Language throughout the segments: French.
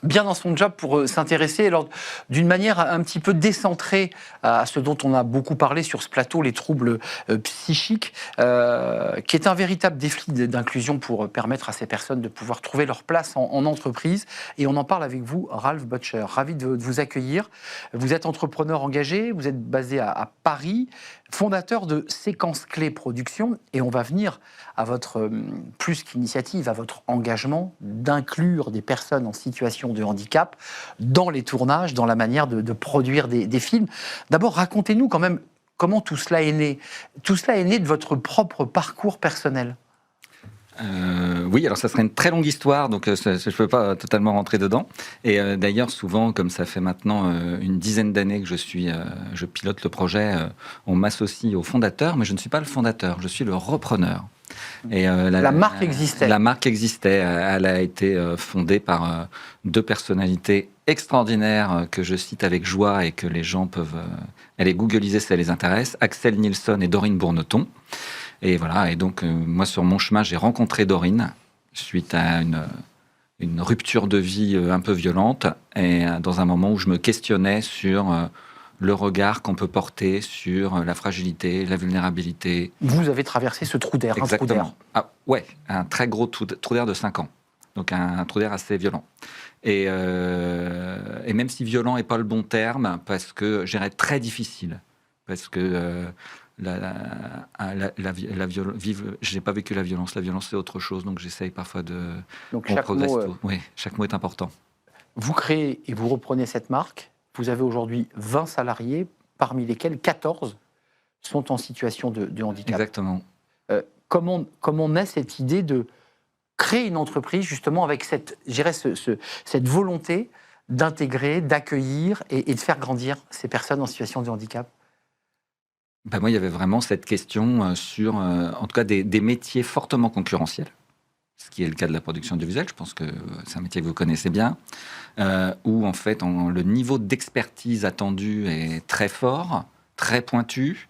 bien dans son job pour s'intéresser alors d'une manière un petit peu décentrée à ce dont on a beaucoup parlé sur ce plateau, les troubles psychiques, qui est un véritable défi d'inclusion pour permettre à ces personnes de pouvoir trouver leur place en entreprise. Et on en parle avec vous, Ralph Butcher. Ravi de vous accueillir. Vous êtes entrepreneur engagé, vous êtes basé à Paris, fondateur de Séquence Clé Production, et on va venir à votre, plus qu'initiative, à votre engagement d'inclure des personnes en situation de handicap dans les tournages, dans la manière de produire des films. D'abord, racontez-nous quand même comment tout cela est né. Tout cela est né de votre propre parcours personnel. Oui, alors ça serait une très longue histoire, donc je ne peux pas totalement rentrer dedans. Et d'ailleurs, souvent, comme ça fait maintenant une dizaine d'années que je pilote le projet, on m'associe au fondateur, mais je ne suis pas le fondateur, je suis le repreneur. Et la marque existait. La marque existait. Elle a été fondée par deux personnalités extraordinaires que je cite avec joie et que les gens peuvent aller googliser si ça les intéresse. Axel Nilsson et Dorine Bourneton. Et voilà, et donc moi sur mon chemin, j'ai rencontré Dorine suite à une rupture de vie un peu violente et dans un moment où je me questionnais sur le regard qu'on peut porter sur la fragilité, la vulnérabilité. Vous avez traversé ce trou d'air, exactement. Un trou d'air. Ah, ouais, un très gros trou d'air de 5 ans. Donc un trou d'air assez violent. Et même si violent n'est pas le bon terme, parce que je dirais très difficile. Parce que je n'ai pas vécu la violence. La violence, c'est autre chose. Donc j'essaye parfois de... Donc chaque mot, oui, chaque mot est important. Vous créez et vous reprenez cette marque. Vous avez aujourd'hui 20 salariés, parmi lesquels 14 sont en situation de handicap. Exactement. Comment naît cette idée de créer une entreprise justement avec cette volonté d'intégrer, d'accueillir et de faire grandir ces personnes en situation de handicap? Ben moi, il y avait vraiment cette question sur, en tout cas, des métiers fortement concurrentiels, ce qui est le cas de la production audiovisuelle. Je pense que c'est un métier que vous connaissez bien, où en fait, le niveau d'expertise attendu est très fort, très pointu,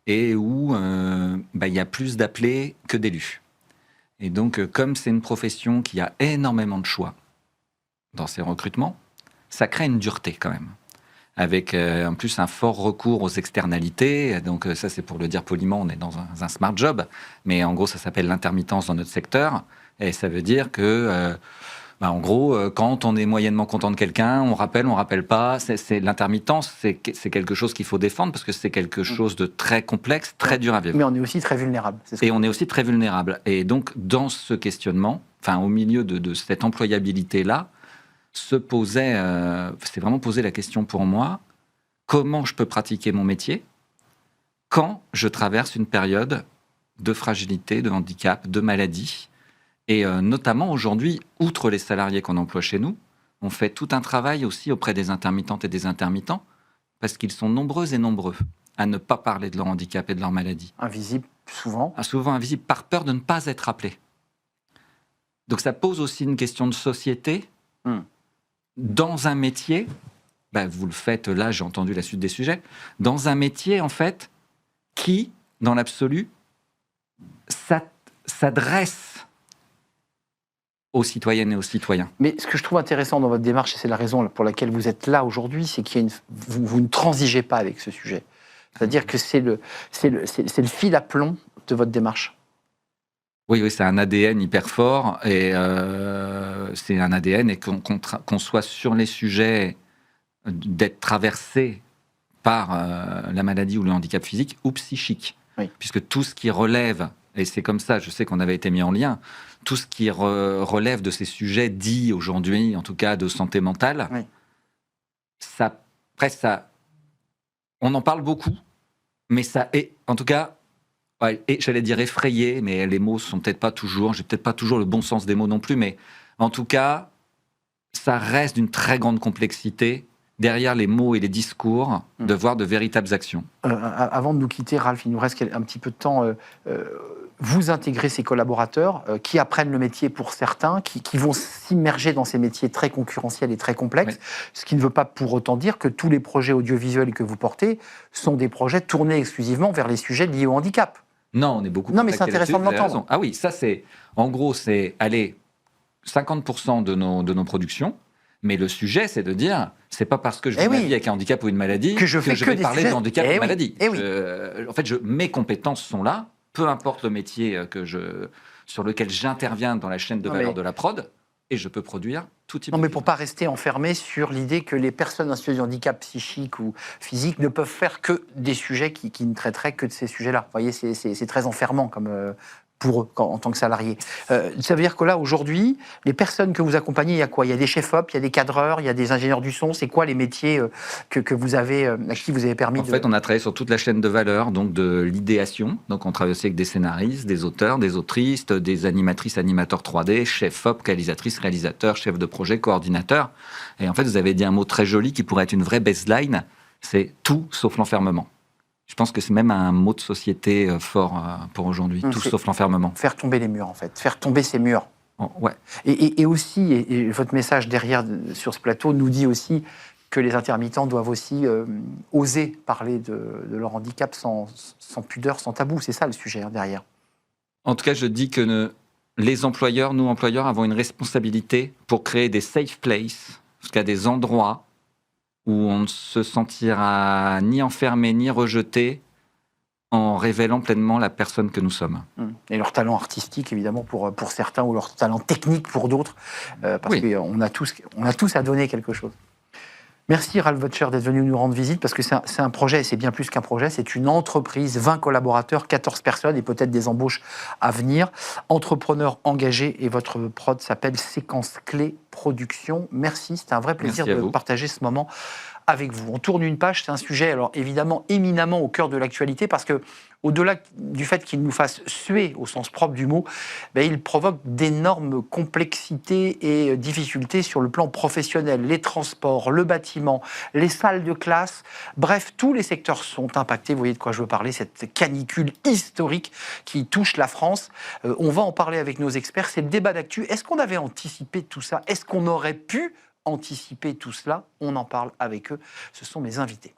et où il y a plus d'appelés que d'élus. Et donc, comme c'est une profession qui a énormément de choix dans ses recrutements, ça crée une dureté quand même. Avec en plus un fort recours aux externalités. Donc ça, c'est pour le dire poliment, on est dans un smart job, mais en gros, ça s'appelle l'intermittence dans notre secteur. Et ça veut dire que, en gros, quand on est moyennement content de quelqu'un, on rappelle pas. L'intermittence, c'est quelque chose qu'il faut défendre parce que c'est quelque chose de très complexe, très dur à vivre. Mais on est aussi très vulnérable. Et on est aussi très vulnérable. Et donc, dans ce questionnement, au milieu de cette employabilité-là, c'est vraiment posé la question pour moi, comment je peux pratiquer mon métier quand je traverse une période de fragilité, de handicap, de maladie. Et notamment aujourd'hui, outre les salariés qu'on emploie chez nous, on fait tout un travail aussi auprès des intermittentes et des intermittents, parce qu'ils sont nombreux et nombreux à ne pas parler de leur handicap et de leur maladie. Invisibles, souvent. Souvent invisibles, par peur de ne pas être appelés. Donc ça pose aussi une question de société. Dans un métier, vous le faites là, j'ai entendu la suite des sujets, dans un métier, en fait, qui, dans l'absolu, s'adresse aux citoyennes et aux citoyens. Mais ce que je trouve intéressant dans votre démarche, et c'est la raison pour laquelle vous êtes là aujourd'hui, c'est qu'il y a vous ne transigez pas avec ce sujet. C'est-à-dire que c'est le fil à plomb de votre démarche. Oui, c'est un ADN hyper fort et c'est un ADN et qu'on soit sur les sujets d'être traversé par la maladie ou le handicap physique ou psychique. Oui. Puisque tout ce qui relève, et c'est comme ça, je sais qu'on avait été mis en lien, tout ce qui relève de ces sujets dits aujourd'hui, en tout cas de santé mentale, oui. On en parle beaucoup, mais ça est, en tout cas, et j'allais dire effrayé, mais les mots sont peut-être pas toujours, j'ai peut-être pas toujours le bon sens des mots non plus, mais en tout cas, ça reste d'une très grande complexité derrière les mots et les discours, de voir de véritables actions. Avant de nous quitter, Ralph, il nous reste un petit peu de temps. Vous intégrez ces collaborateurs qui apprennent le métier pour certains, qui vont s'immerger dans ces métiers très concurrentiels et très complexes, ce qui ne veut pas pour autant dire que tous les projets audiovisuels que vous portez sont des projets tournés exclusivement vers les sujets liés au handicap. Non, on est beaucoup... Non, mais c'est intéressant de l'entendre. Ah oui, ça c'est... En gros, c'est 50% de nos productions, Mais le sujet, c'est de dire, c'est pas parce que je vis Eh ma oui. vie avec un handicap ou une maladie Que je fais que vais des parler sujets. de handicap Eh ou de oui. maladie. Eh oui. En fait, mes compétences sont là, peu importe le métier sur lequel j'interviens dans la chaîne de Non, valeur mais- de la prod, et je peux produire tout type Non, de mais film. pour pas rester enfermé sur l'idée que les personnes en situation de handicap psychique ou physique ne peuvent faire que des sujets qui ne traiteraient que de ces sujets-là. Vous voyez, c'est très enfermant comme pour eux en tant que salariés. Ça veut dire que là, aujourd'hui, les personnes que vous accompagnez, il y a quoi? Il y a des chefs-op, il y a des cadreurs, il y a des ingénieurs du son. C'est quoi les métiers que vous avez, à qui vous avez permis En fait, on a travaillé sur toute la chaîne de valeur, donc de l'idéation. Donc, on travaille aussi avec des scénaristes, des auteurs, des autrices, des animatrices, animateurs 3D, chefs-op, réalisatrices, réalisateurs, chefs de projet, coordinateurs. Et en fait, vous avez dit un mot très joli qui pourrait être une vraie baseline, c'est tout sauf l'enfermement. Je pense que c'est même un mot de société fort pour aujourd'hui, tout sauf l'enfermement. Faire tomber les murs, en fait. Faire tomber ces murs. Ouais. Et aussi, et votre message derrière sur ce plateau nous dit aussi que les intermittents doivent aussi oser parler de leur handicap sans pudeur, sans tabou. C'est ça le sujet derrière. En tout cas, je dis que les employeurs, nous employeurs, avons une responsabilité pour créer des safe places, en tout cas des endroits où on ne se sentira ni enfermé ni rejeté en révélant pleinement la personne que nous sommes. Et leur talent artistique, évidemment, pour certains, ou leur talent technique pour d'autres, parce qu'on a tous à donner quelque chose. Merci Ralph Butcher d'être venu nous rendre visite, parce que c'est un projet, et c'est bien plus qu'un projet, c'est une entreprise, 20 collaborateurs, 14 personnes, et peut-être des embauches à venir. Entrepreneur engagé, et votre prod s'appelle Séquence Clé Production. Merci, c'était un vrai plaisir de partager ce moment avec vous. On tourne une page, c'est un sujet, alors évidemment, éminemment au cœur de l'actualité, parce que au-delà du fait qu'il nous fasse suer au sens propre du mot, il provoque d'énormes complexités et difficultés sur le plan professionnel. Les transports, le bâtiment, les salles de classe, bref, tous les secteurs sont impactés. Vous voyez de quoi je veux parler, cette canicule historique qui touche la France. On va en parler avec nos experts, c'est le débat d'actu. Est-ce qu'on avait anticipé tout ça? Est-ce qu'on aurait pu anticiper tout cela? On en parle avec eux, ce sont mes invités.